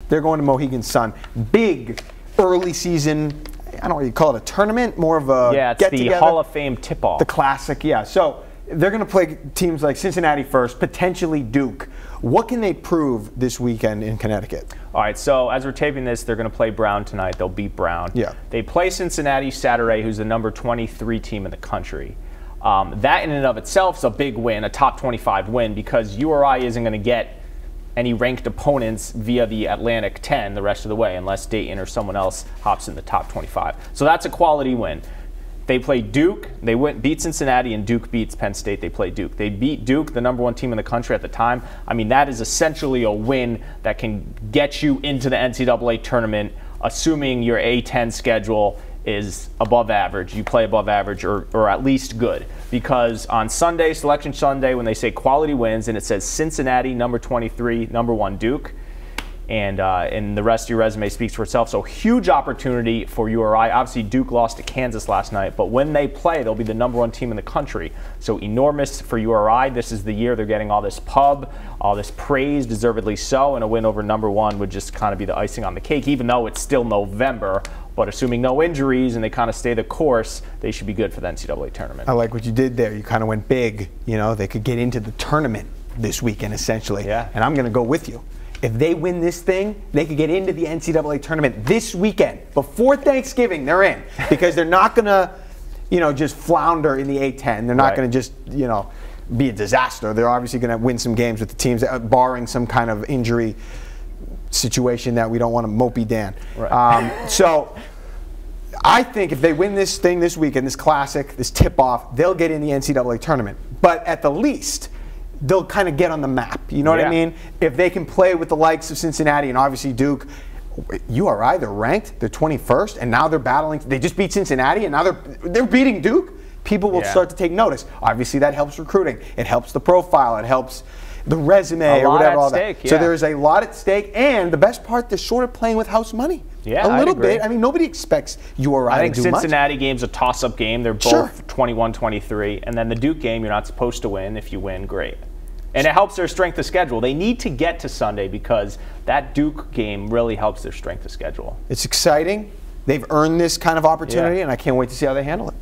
They're going to Mohegan Sun. Big early season, I don't know what you call it, a tournament, more of a it's get-together. the Hall of Fame tip-off. The classic, yeah. So they're going to play teams like Cincinnati first, potentially Duke. What can they prove this weekend in Connecticut? All right, so as we're taping this, they're going to play Brown tonight. They'll beat Brown. Yeah. They play Cincinnati Saturday, who's the number 23 team in the country. That in and of itself is a big win, a top 25 win, because URI isn't going to get any ranked opponents via the Atlantic 10 the rest of the way, unless Dayton or someone else hops in the top 25. So that's a quality win. They play Duke. They beat Cincinnati, and Duke beats Penn State. They play Duke. They beat Duke, the number 1 team in the country at the time. I mean, that is essentially a win that can get you into the NCAA tournament, assuming your A10 schedule is above average. You play above average or at least good. Because on Sunday, Selection Sunday, when they say quality wins, and it says Cincinnati, number 23, number 1 Duke, and the rest of your resume speaks for itself. So huge opportunity for URI. Obviously, Duke lost to Kansas last night, but when they play, they'll be the number 1 team in the country. So enormous for URI. This is the year they're getting all this pub, all this praise, deservedly so, and a win over number 1 would just kind of be the icing on the cake, even though it's still November. But assuming no injuries and they kind of stay the course, they should be good for the NCAA tournament. I like what you did there. You kind of went big. You know, they could get into the tournament this weekend, essentially. Yeah. And I'm going to go with you. If they win this thing, they could get into the NCAA tournament this weekend. Before Thanksgiving, they're in. Because they're not going to, just flounder in the A10. They're not going to just, be a disaster. They're obviously going to win some games with the teams, barring some kind of injury situation that we don't want to mopey Dan. Right. So I think if they win this thing this weekend, this classic, this tip-off, they'll get in the NCAA tournament. But at the least, they'll kind of get on the map. You know what I mean? If they can play with the likes of Cincinnati and obviously Duke, URI, they're ranked, they're 21st, and now they're battling. They just beat Cincinnati, and now they're beating Duke. People will start to take notice. Obviously, that helps recruiting. It helps the profile. It helps the resume or whatever. All that. So there's a lot at stake, and the best part, they're sort of playing with house money. Yeah, a little bit. I mean, nobody expects URI I think to do Cincinnati much. game's a toss-up game. They're both 21-23, and then the Duke game, you're not supposed to win. If you win, great. And it helps their strength of schedule. They need to get to Sunday because that Duke game really helps their strength of schedule. It's exciting. They've earned this kind of opportunity, and I can't wait to see how they handle it.